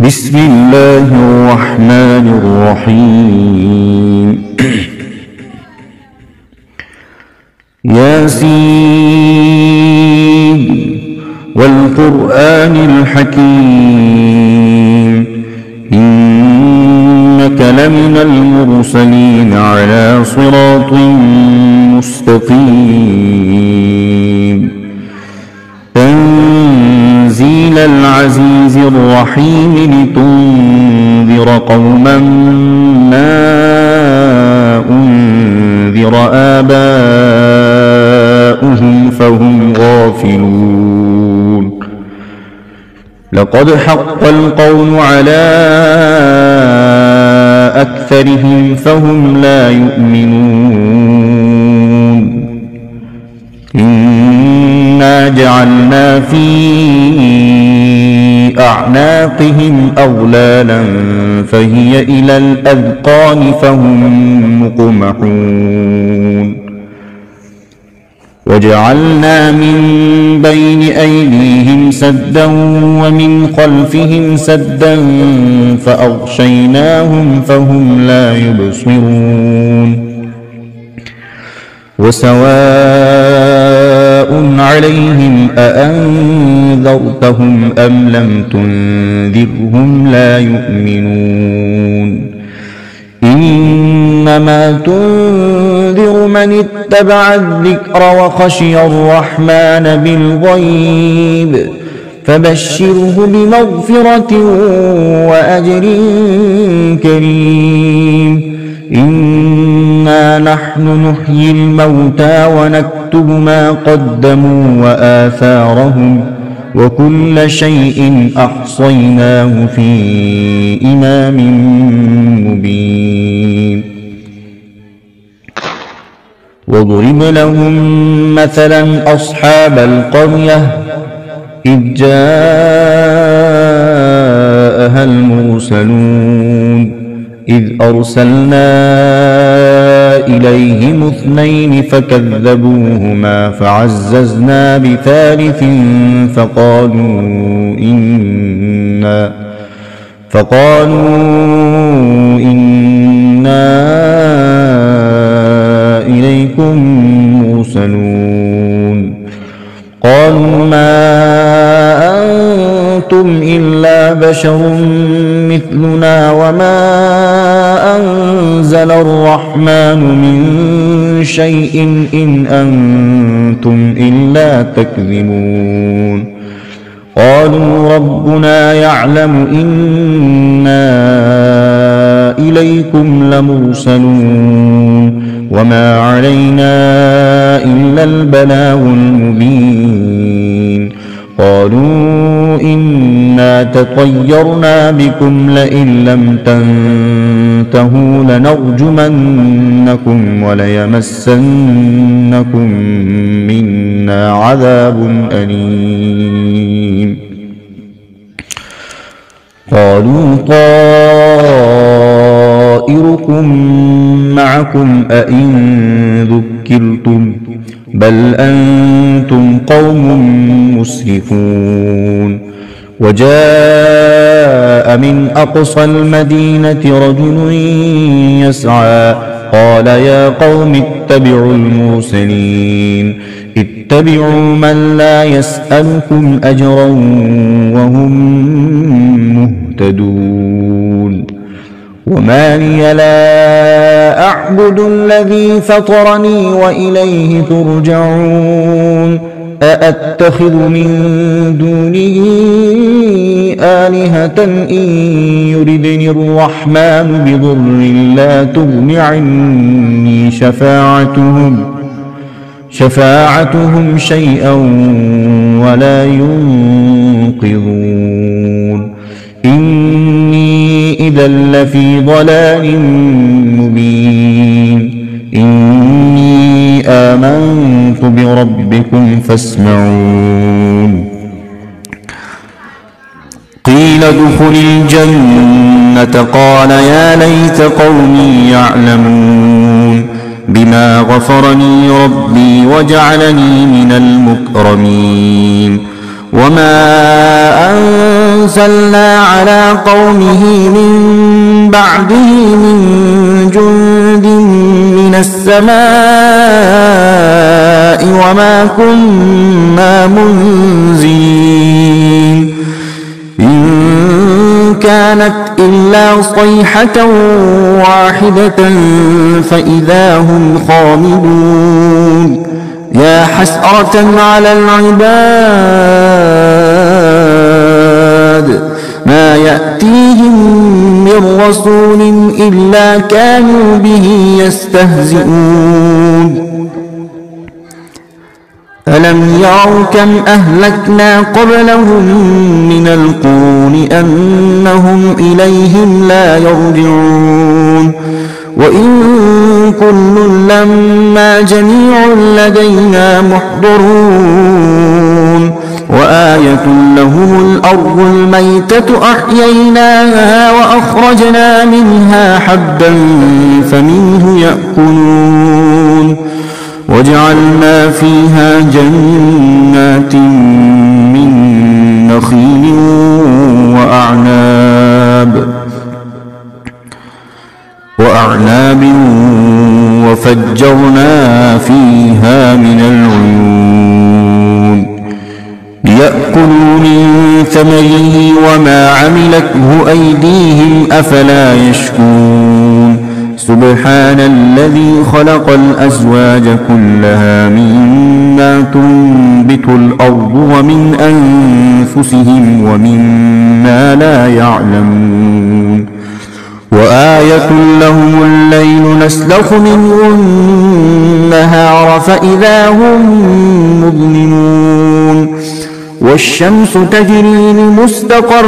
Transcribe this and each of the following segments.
بسم الله الرحمن الرحيم ياسين والقرآن الحكيم إنك لمن المرسلين على صراط مستقيم تنزيل العزيز الرحيم لتنذر قوما ما أنذر آباؤهم فهم غافلون لقد حق القول على أكثرهم فهم لا يؤمنون إنا جعلنا في أعناقهم أغلالا فهي إلى الأذقان فهم مقمحون وجعلنا من بين أيديهم سدا ومن خلفهم سدا فأغشيناهم فهم لا يبصرون وسواء عليهم أأنذرتهم أم لم تنذرهم لا يؤمنون إنما تنذر من اتبع الذكر وخشي الرحمن بالغيب فبشره بمغفرة وأجر كريم إنا نحن نحيي الموتى ونكتب ما قدموا وآثارهم وكل شيء أحصيناه في إمام مبين واضرب لهم مثلا أصحاب القرية إذ جاءها المرسلون إذ أرسلنا إليهم اثنين فكذبوهما فعززنا بثالث فقالوا إنا إليكم مرسلون قالوا ما أنتم إلا بشر مثلنا وما أنزل الرحمن من شيء إن أنتم إلا تكذبون قالوا ربنا يعلم إنا إليكم لمرسلون وما علينا إلا البلاغ المبين قالوا إنا تطيرنا بكم لئن لم تنتهوا لنرجمنكم وليمسنكم منا عذاب أليم قالوا طائركم معكم أئن ذكرتم بل أنتم قوم مسرفون وجاء من أقصى المدينة رجل يسعى قال يا قوم اتبعوا المرسلين اتبعوا من لا يسألكم أجرا وهم مهتدون وما لي لا أعبد الذي فطرني وإليه ترجعون أأتخذ من دونه آلهة إن يردني الرحمن بضر لا تغن عني شفاعتهم شيئا ولا ينقذون إني إذا لفي ضلال مبين إني آمنت بربكم فاسمعون قيل ادخل الجنة قال يا ليت قومي يعلمون بما غفرني ربي وجعلني من المكرمين وما أرسلنا على قومه من بعده من جند من السماء وما كنا منزلين إن كانت إلا صيحة واحدة فإذا هم خامدون يا حسرة على العباد ما يأتيهم من رسول إلا كانوا به يستهزئون ألم يروا كم أهلكنا قبلهم من القرون أنهم إليهم لا يرجعون وإن كل لما جميع لدينا محضرون وآية لهم الأرض الميتة أحييناها وأخرجنا منها حبا فمنه يأكلون وجعلنا فيها جنات من نخيل وأعناب وفجرنا فيها من العيون ليأكلوا من ثمره وما عملته أيديهم أفلا يشكرون سبحان الذي خلق الأزواج كلها مما تنبت الأرض ومن أنفسهم ومما لا يعلمون وآية لهم الليل نسلخ منه النهار فإذا هم مظلمون والشمس تجري لمستقر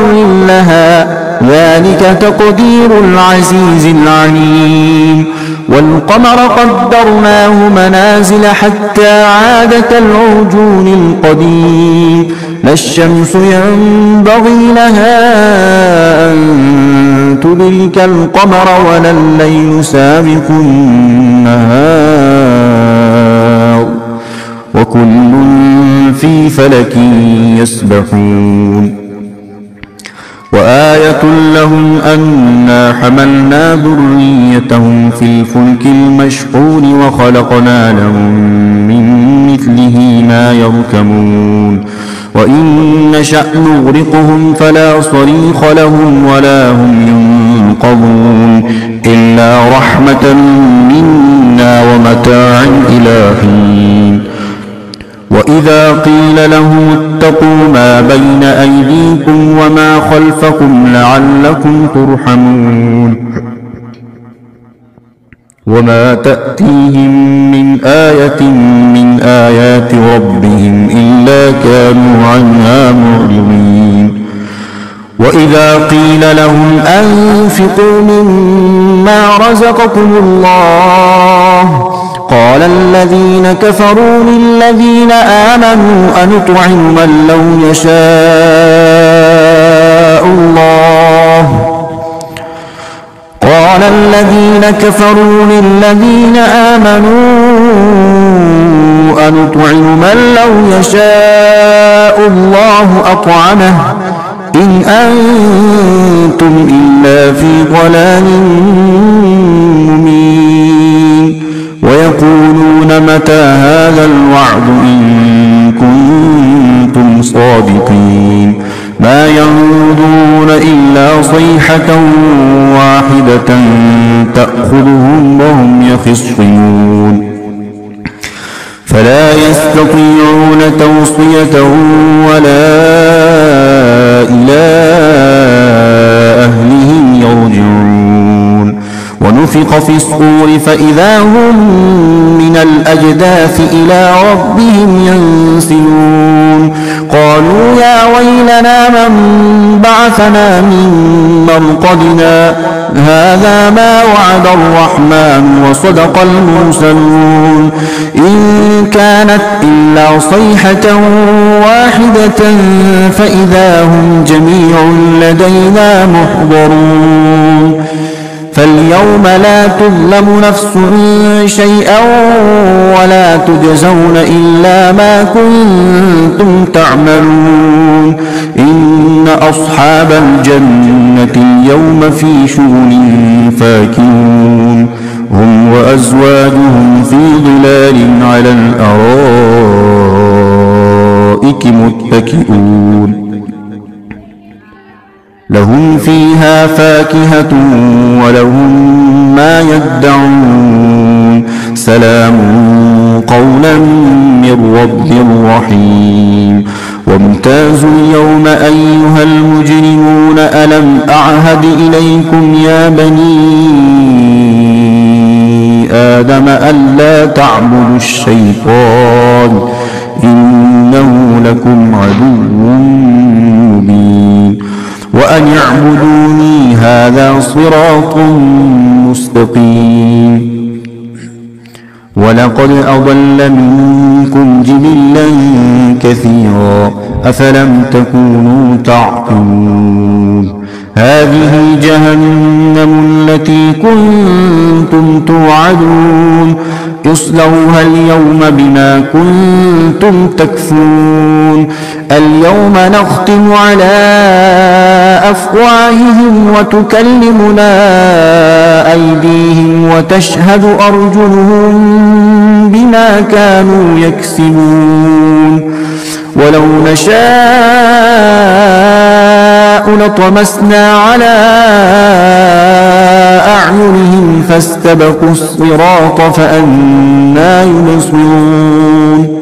لها ذلك تقدير العزيز العليم والقمر قدرناه منازل حتى عاد كالعرجون القديم لا الشمس ينبغي لها أن تدرك القمر ولا الليل سابق النهار وكل في فلك يسبحون وآية لهم أنا حملنا ذريتهم في الفلك المشحون وخلقنا لهم من مثله ما يركبون وإن نشأ نغرقهم فلا صريخ لهم ولا هم ينقذون إلا رحمة منا ومتاعا إلى حين وإذا قيل لهم اتقوا ما بين أيديكم وما خلفكم لعلكم ترحمون وما تأتيهم من آية من آيات ربهم إلا كانوا عنها معرضين وإذا قيل لهم أنفقوا مما رزقكم الله قال الذين كفروا للذين آمنوا أنطعم من لو يشاء الله قال الذين كفروا للذين آمنوا أنطعم من لو يشاء الله أطعمه إن أنتم إلا في ضلال مبين ويقولون متى هذا الوعد إن كنتم صادقين ما ينظرون إلا صيحة واحدة تأخذهم وهم يخصمون فلا يستطيعون توصية ولا إلى أهلهم يرجعون ونفخ في الصور فإذا هم من الأجداث إلى ربهم ينسلون قالوا يا ويلنا من بعثنا من مرقدنا هذا ما وعد الرحمن وصدق المرسلون إن كانت إلا صيحة واحدة فإذا هم جميع لدينا محضرون فاليوم لا تظلم نفس شيئا ولا تجزون إلا ما كنتم تعملون إن أصحاب الجنة اليوم في شغل فاكهون هم وأزواجهم في ظلال على الأرائك متكئون لهم فيها فاكهة ولهم ما يدعون سلام قولا من رب رحيم وامتازوا اليوم أيها المجرمون ألم أعهد إليكم يا بني آدم ألا تعبدوا الشيطان إنه لكم عدو مبين وأن اعبدوني هذا صراط مستقيم ولقد أضل منكم جبلا كثيرا أفلم تكونوا تعقلون هذه جهنم التي كنتم توعدون اصلوها اليوم بما كنتم تكفرون اليوم نختم على أفواههم وتكلمنا أيديهم وتشهد أرجلهم بما كانوا يكسبون ولو نشاء لطمسنا على أعينهم فاستبقوا الصراط فأنى يبصرون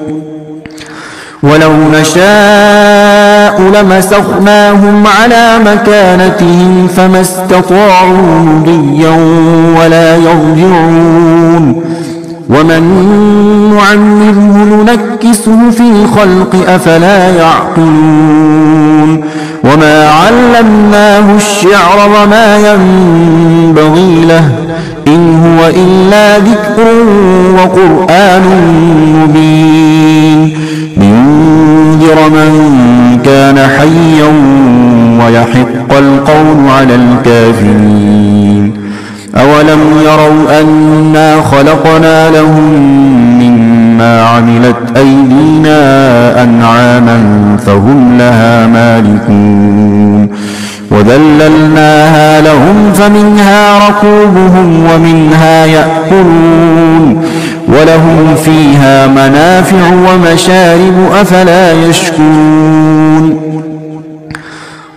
ولو نشاء لمسخناهم على مكانتهم فما استطاعوا مضيا ولا يرجعون ومن نعمره ننكسه في الخلق أفلا يعقلون وما علمناه الشعر وما ينبغي له إن هو إلا ذكر وقرآن مبين لينذر من كان حيا ويحق القول على الكافرين أولم يروا أنا خلقنا لهم مما عملت أيدينا أنعاما فهم لها مالكون وذللناها لهم فمنها ركوبهم ومنها يأكلون ولهم فيها منافع ومشارب أفلا يشكرون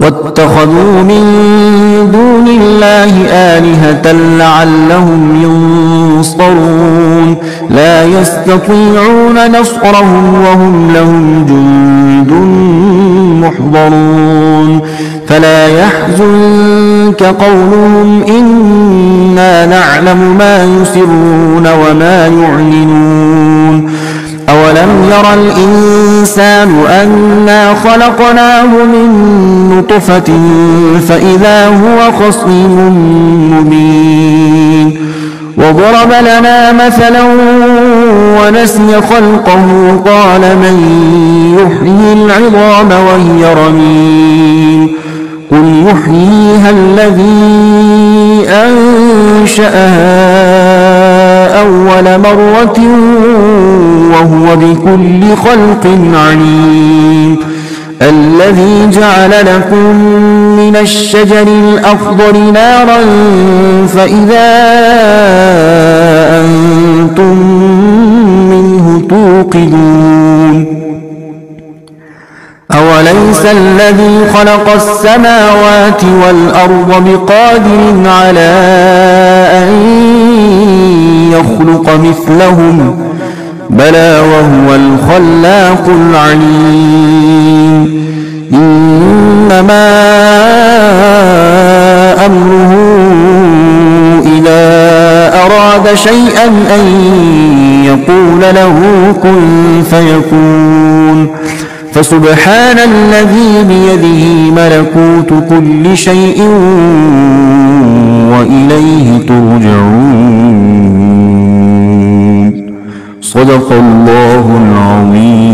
واتخذوا من دون الله آلهة لعلهم ينصرون لا يستطيعون نصرهم وهم لهم جند محضرون فلا يحزنك قولهم إنا نعلم ما يسرون وما يعلنون أولم ير الإنسان أنا خلقناه من نطفة فإذا هو خصيم مبين وضرب لنا مثلا ونسي خلقه قال من يحيي العظام وهي رميم قل يحييها الذي أنشأها أول مرة وهو بكل خلق عليم الذي جعل لكم من الشجر الأخضر نارا فإذا أنتم منه توقدون أوليس الذي خلق السماوات والأرض بقادر على أن يخلق مثلهم بلى وهو الخلاق العليم إنما أمره إذا أراد شيئا أن يقول له كن فيكون فسبحان الذي بيده ملكوت كل شيء وإليه ترجعون صدق الله العظيم.